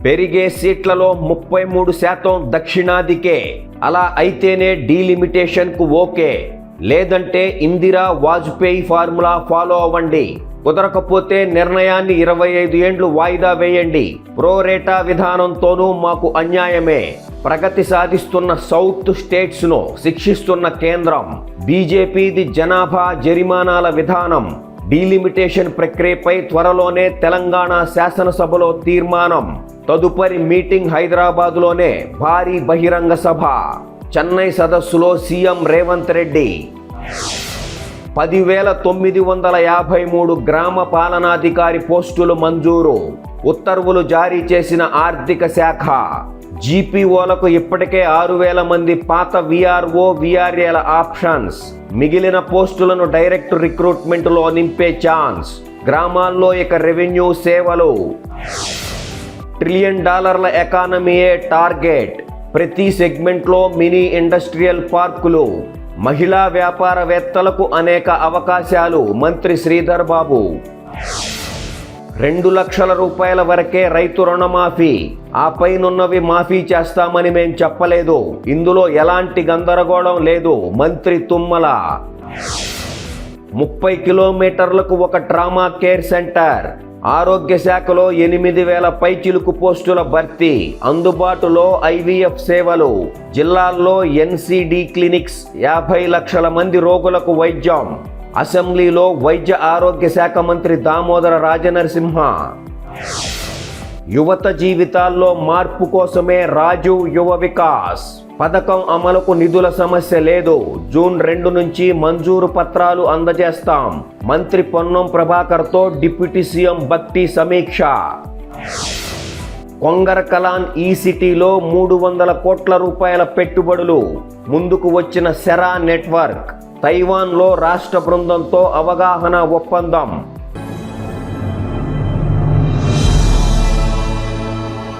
పెరిగే సీట్లలో 33% దక్షిణాదికే. అలా అయితేనే డీలిమిటేషన్కు ఓకే, లేదంటే ఇందిరా వాజ్పేయి ఫార్ములా ఫాలో అవ్వండి. కుదరకపోతే నిర్ణయాన్ని 25 ఏండ్లు వాయిదా వేయండి. ప్రోరేటా విధానంతోనూ మాకు అన్యాయమే. ప్రగతి సాధిస్తున్న సౌత్ స్టేట్స్ను శిక్షిస్తున్న కేంద్రం. బీజేపీది జనాభా జరిమానాల విధానం. డీలిమిటేషన్ ప్రక్రియపై త్వరలోనే తెలంగాణ శాసనసభలో తీర్మానం. తదుపరి మీటింగ్ హైదరాబాద్లోనే భారీ బహిరంగ సభ. చెన్నై సదస్సులో సీఎం రేవంత్ రెడ్డి. 10,953 గ్రామ పాలనాధికారి పోస్టులు మంజూరు. ఉత్తర్వులు జారీ చేసిన ఆర్థిక శాఖ. జీపీఓలకు ఇప్పటికే 6,000 మంది పాత వీఆర్ఓ వీఆర్ఏల ఆప్షన్స్. మిగిలిన పోస్టులను డైరెక్ట్ రిక్రూట్మెంట్లో నింపే ఛాన్స్. గ్రామాల్లో ఇక రెవెన్యూ సేవలు. $1 ట్రిలియన్ ఎకానమీయే టార్గెట్. ప్రతి సెగ్మెంట్లో మినీ ఇండస్ట్రియల్ పార్కులు. మహిళా వ్యాపారవేత్తలకు అనేక అవకాశాలు. మంత్రి శ్రీధర్ బాబు. 2 లక్షల రూపాయల వరకే రైతు రుణమాఫీ. ఆ పైనున్నవి మాఫీ చేస్తామని మేం చెప్పలేదు. ఇందులో ఎలాంటి గందరగోళం లేదు. మంత్రి తుమ్మల. 30 కిలోమీటర్లకు ఒక ట్రామా కేర్ సెంటర్. ఆరోగ్య శాఖలో 8,000 పైచిలుకు పోస్టుల భర్తీ. అందుబాటులో ఐవీఎఫ్ సేవలు. జిల్లాల్లో ఎన్సీడీ క్లినిక్స్. 50 లక్షల మంది రోగులకు వైద్యం. అసెంబ్లీలో వైద్య ఆరోగ్య శాఖ మంత్రి దామోదర రాజనరసింహ. యువత జీవితాల్లో మార్పు కోసమే రాజీవ్ యువ వికాస్ పథకం అమలుకు నిధుల సమస్య లేదు. జూన్ 2 నుంచి మంజూరు పత్రాలు అందజేస్తాం. మంత్రి పొన్నం ప్రభాకర్తో డిప్యూటీ సీఎం భక్తి సమీక్ష. కొంగరకలాన్ ఈ సిటీలో 300 కోట్ల రూపాయల పెట్టుబడులు. ముందుకు వచ్చిన సెరా నెట్వర్క్. తైవాన్లో రాష్ట్ర బృందంతో అవగాహన ఒప్పందం.